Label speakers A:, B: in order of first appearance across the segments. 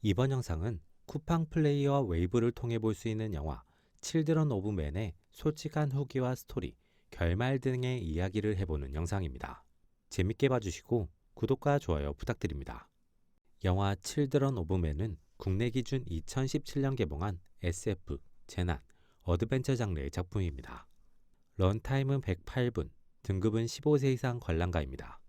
A: 이번 영상은 쿠팡 플레이어와 웨이브를 통해 볼 수 있는 영화 칠드런 오브 맨의 솔직한 후기와 스토리, 결말 등의 이야기를 해보는 영상입니다. 재밌게 봐주시고 구독과 좋아요 부탁드립니다. 영화 칠드런 오브 맨은 국내 기준 2017년 개봉한 SF, 재난, 어드벤처 장르의 작품입니다. 런타임은 108분, 등급은 15세 이상 관람가입니다.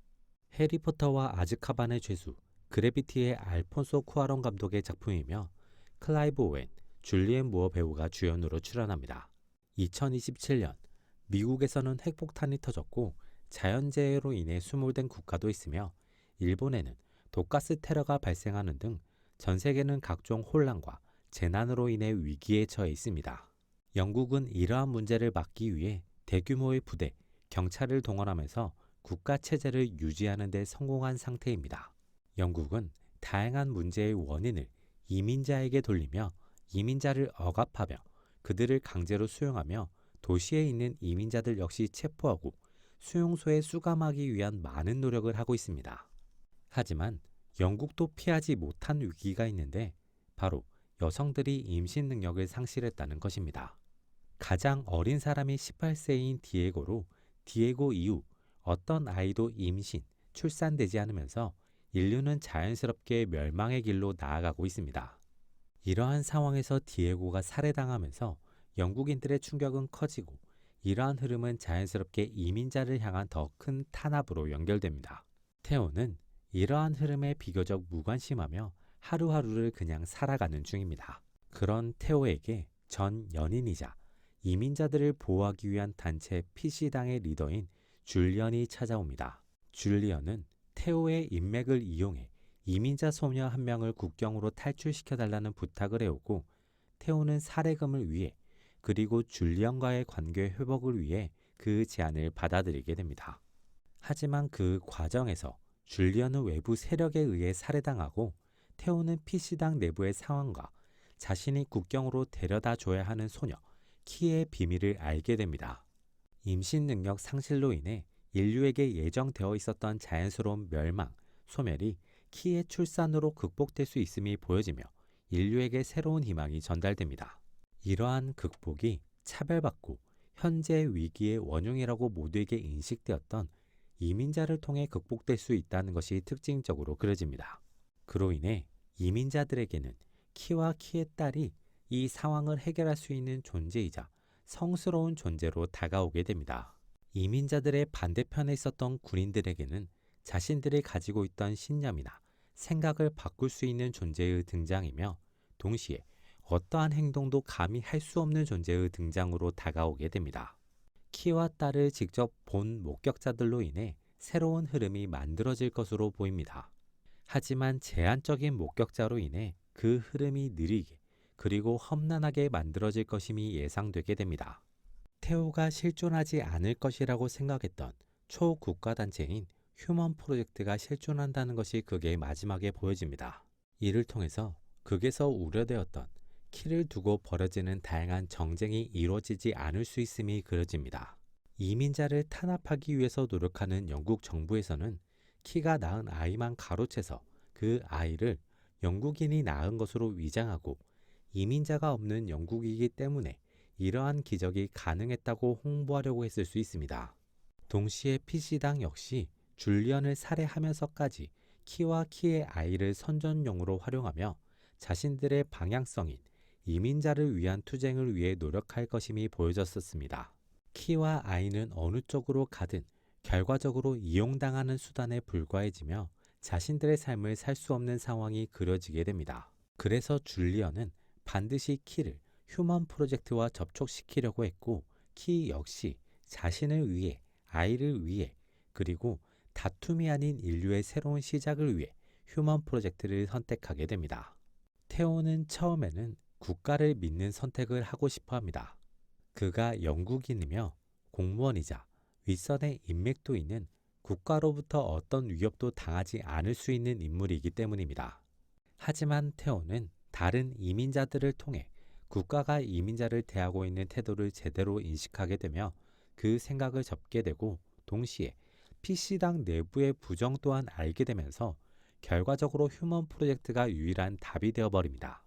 A: 해리포터와 아즈카반의 죄수, 그래비티의 알폰소 쿠아론 감독의 작품이며 클라이브 오웬, 줄리엔 무어 배우가 주연으로 출연합니다. 2027년 미국에서는 핵폭탄이 터졌고 자연재해로 인해 수몰된 국가도 있으며 일본에는 독가스 테러가 발생하는 등 전 세계는 각종 혼란과 재난으로 인해 위기에 처해 있습니다. 영국은 이러한 문제를 막기 위해 대규모의 부대, 경찰을 동원하면서 국가 체제를 유지하는 데 성공한 상태입니다. 영국은 다양한 문제의 원인을 이민자에게 돌리며 이민자를 억압하며 그들을 강제로 수용하며 도시에 있는 이민자들 역시 체포하고 수용소에 수감하기 위한 많은 노력을 하고 있습니다. 하지만 영국도 피하지 못한 위기가 있는데 바로 여성들이 임신 능력을 상실했다는 것입니다. 가장 어린 사람이 18세인 디에고로 디에고 이후 어떤 아이도 임신, 출산되지 않으면서 인류는 자연스럽게 멸망의 길로 나아가고 있습니다. 이러한 상황에서 디에고가 살해당하면서 영국인들의 충격은 커지고 이러한 흐름은 자연스럽게 이민자를 향한 더 큰 탄압으로 연결됩니다. 테오는 이러한 흐름에 비교적 무관심하며 하루하루를 그냥 살아가는 중입니다. 그런 테오에게 전 연인이자 이민자들을 보호하기 위한 단체 PC당의 리더인 줄리언이 찾아옵니다. 줄리언은 테오의 인맥을 이용해 이민자 소녀 한 명을 국경으로 탈출시켜달라는 부탁을 해오고 테오는 살해금을 위해 그리고 줄리언과의 관계 회복을 위해 그 제안을 받아들이게 됩니다. 하지만 그 과정에서 줄리언은 외부 세력에 의해 살해당하고 테오는 PC당 내부의 상황과 자신이 국경으로 데려다 줘야 하는 소녀 키의 비밀을 알게 됩니다. 임신 능력 상실로 인해 인류에게 예정되어 있었던 자연스러운 멸망, 소멸이 키의 출산으로 극복될 수 있음이 보여지며 인류에게 새로운 희망이 전달됩니다. 이러한 극복이 차별받고 현재 위기의 원흉이라고 모두에게 인식되었던 이민자를 통해 극복될 수 있다는 것이 특징적으로 그려집니다. 그로 인해 이민자들에게는 키와 키의 딸이 이 상황을 해결할 수 있는 존재이자 성스러운 존재로 다가오게 됩니다. 이민자들의 반대편에 있었던 군인들에게는 자신들이 가지고 있던 신념이나 생각을 바꿀 수 있는 존재의 등장이며 동시에 어떠한 행동도 감히 할 수 없는 존재의 등장으로 다가오게 됩니다. 키와 딸을 직접 본 목격자들로 인해 새로운 흐름이 만들어질 것으로 보입니다. 하지만 제한적인 목격자로 인해 그 흐름이 느리게 그리고 험난하게 만들어질 것임이 예상되게 됩니다. 테오가 실존하지 않을 것이라고 생각했던 초국가단체인 휴먼 프로젝트가 실존한다는 것이 극의 마지막에 보여집니다. 이를 통해서 극에서 우려되었던 키를 두고 벌어지는 다양한 정쟁이 이루어지지 않을 수 있음이 그려집니다. 이민자를 탄압하기 위해서 노력하는 영국 정부에서는 키가 낳은 아이만 가로채서 그 아이를 영국인이 낳은 것으로 위장하고 이민자가 없는 영국이기 때문에 이러한 기적이 가능했다고 홍보하려고 했을 수 있습니다. 동시에 PC당 역시 줄리언을 살해하면서까지 키와 키의 아이를 선전용으로 활용하며 자신들의 방향성인 이민자를 위한 투쟁을 위해 노력할 것임이 보여졌었습니다. 키와 아이는 어느 쪽으로 가든 결과적으로 이용당하는 수단에 불과해지며 자신들의 삶을 살 수 없는 상황이 그려지게 됩니다. 그래서 줄리언은 반드시 키를 휴먼 프로젝트와 접촉시키려고 했고 키 역시 자신을 위해, 아이를 위해, 그리고 다툼이 아닌 인류의 새로운 시작을 위해 휴먼 프로젝트를 선택하게 됩니다. 테오는 처음에는 국가를 믿는 선택을 하고 싶어 합니다. 그가 영국인이며 공무원이자 윗선의 인맥도 있는 국가로부터 어떤 위협도 당하지 않을 수 있는 인물이기 때문입니다. 하지만 테오는 다른 이민자들을 통해 국가가 이민자를 대하고 있는 태도를 제대로 인식하게 되며 그 생각을 접게 되고 동시에 PC당 내부의 부정 또한 알게 되면서 결과적으로 휴먼 프로젝트가 유일한 답이 되어버립니다.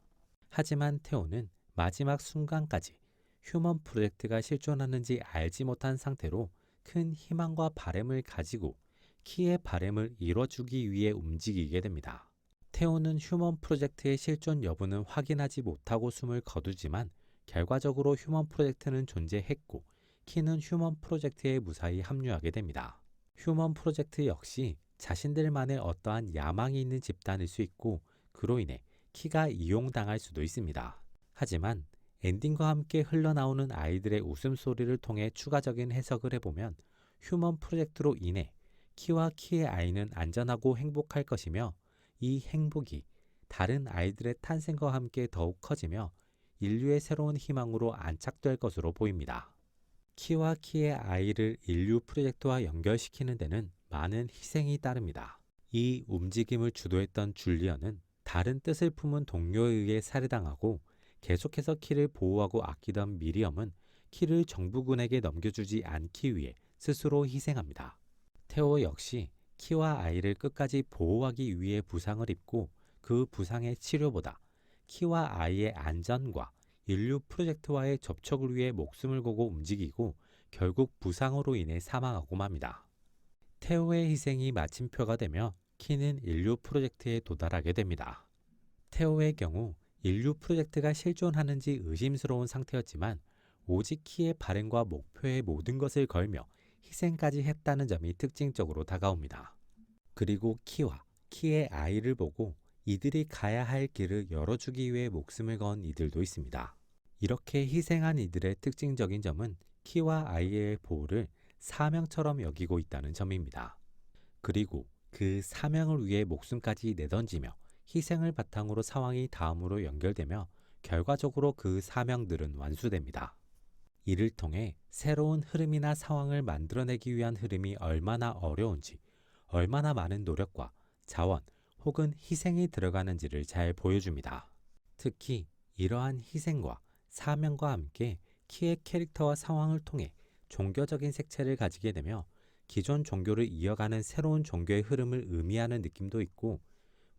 A: 하지만 태호는 마지막 순간까지 휴먼 프로젝트가 실존하는지 알지 못한 상태로 큰 희망과 바램을 가지고 키의 바램을 이뤄주기 위해 움직이게 됩니다. 태호는 휴먼 프로젝트의 실존 여부는 확인하지 못하고 숨을 거두지만 결과적으로 휴먼 프로젝트는 존재했고 키는 휴먼 프로젝트에 무사히 합류하게 됩니다. 휴먼 프로젝트 역시 자신들만의 어떠한 야망이 있는 집단일 수 있고 그로 인해 키가 이용당할 수도 있습니다. 하지만 엔딩과 함께 흘러나오는 아이들의 웃음소리를 통해 추가적인 해석을 해보면 휴먼 프로젝트로 인해 키와 키의 아이는 안전하고 행복할 것이며 이 행복이 다른 아이들의 탄생과 함께 더욱 커지며 인류의 새로운 희망으로 안착될 것으로 보입니다. 키와 키의 아이를 인류 프로젝트와 연결시키는 데는 많은 희생이 따릅니다. 이 움직임을 주도했던 줄리언은 다른 뜻을 품은 동료에 의해 살해당하고 계속해서 키를 보호하고 아끼던 미리엄은 키를 정부군에게 넘겨주지 않기 위해 스스로 희생합니다. 테오 역시 키와 아이를 끝까지 보호하기 위해 부상을 입고 그 부상의 치료보다 키와 아이의 안전과 인류 프로젝트와의 접촉을 위해 목숨을 걸고 움직이고 결국 부상으로 인해 사망하고 맙니다. 테오의 희생이 마침표가 되며 키는 인류 프로젝트에 도달하게 됩니다. 테오의 경우 인류 프로젝트가 실존하는지 의심스러운 상태였지만 오직 키의 발행과 목표에 모든 것을 걸며 희생까지 했다는 점이 특징적으로 다가옵니다. 그리고 키와 키의 아이를 보고 이들이 가야 할 길을 열어주기 위해 목숨을 건 이들도 있습니다. 이렇게 희생한 이들의 특징적인 점은 키와 아이의 보호를 사명처럼 여기고 있다는 점입니다. 그리고 그 사명을 위해 목숨까지 내던지며 희생을 바탕으로 상황이 다음으로 연결되며 결과적으로 그 사명들은 완수됩니다. 이를 통해 새로운 흐름이나 상황을 만들어내기 위한 흐름이 얼마나 어려운지, 얼마나 많은 노력과 자원 혹은 희생이 들어가는지를 잘 보여줍니다. 특히 이러한 희생과 사명과 함께 키의 캐릭터와 상황을 통해 종교적인 색채를 가지게 되며 기존 종교를 이어가는 새로운 종교의 흐름을 의미하는 느낌도 있고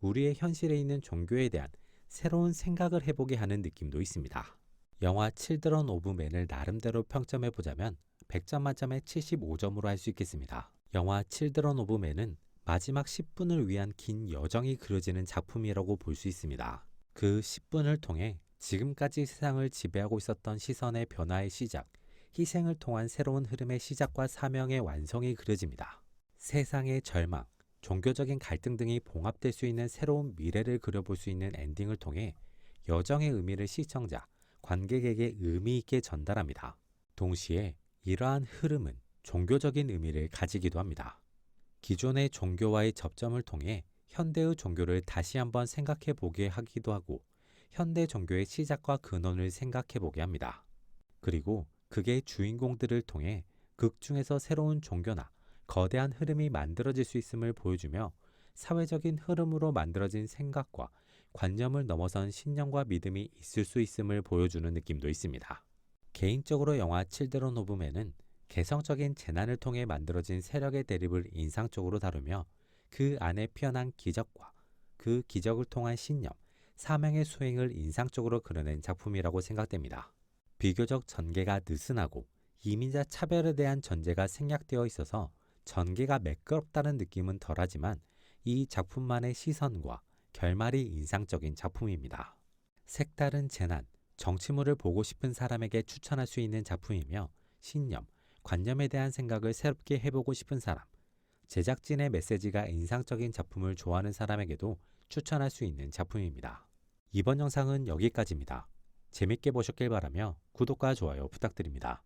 A: 우리의 현실에 있는 종교에 대한 새로운 생각을 해보게 하는 느낌도 있습니다. 영화 칠드런 오브 맨을 나름대로 평점해보자면 100점 만점에 75점으로 할 수 있겠습니다. 영화 칠드런 오브 맨은 마지막 10분을 위한 긴 여정이 그려지는 작품이라고 볼 수 있습니다. 그 10분을 통해 지금까지 세상을 지배하고 있었던 시선의 변화의 시작, 희생을 통한 새로운 흐름의 시작과 사명의 완성이 그려집니다. 세상의 절망, 종교적인 갈등 등이 봉합될 수 있는 새로운 미래를 그려볼 수 있는 엔딩을 통해 여정의 의미를 시청자, 관객에게 의미 있게 전달합니다. 동시에 이러한 흐름은 종교적인 의미를 가지기도 합니다. 기존의 종교와의 접점을 통해 현대의 종교를 다시 한번 생각해 보게 하기도 하고 현대 종교의 시작과 근원을 생각해 보게 합니다. 그리고 극의 주인공들을 통해 극 중에서 새로운 종교나 거대한 흐름이 만들어질 수 있음을 보여주며 사회적인 흐름으로 만들어진 생각과 관념을 넘어선 신념과 믿음이 있을 수 있음을 보여주는 느낌도 있습니다. 개인적으로 영화 칠드런 오브 맨은 개성적인 재난을 통해 만들어진 세력의 대립을 인상적으로 다루며 그 안에 피어난 기적과 그 기적을 통한 신념, 사명의 수행을 인상적으로 그려낸 작품이라고 생각됩니다. 비교적 전개가 느슨하고 이민자 차별에 대한 전제가 생략되어 있어서 전개가 매끄럽다는 느낌은 덜하지만 이 작품만의 시선과 결말이 인상적인 작품입니다. 색다른 재난, 정치물을 보고 싶은 사람에게 추천할 수 있는 작품이며 신념, 관념에 대한 생각을 새롭게 해보고 싶은 사람, 제작진의 메시지가 인상적인 작품을 좋아하는 사람에게도 추천할 수 있는 작품입니다. 이번 영상은 여기까지입니다. 재밌게 보셨길 바라며 구독과 좋아요 부탁드립니다.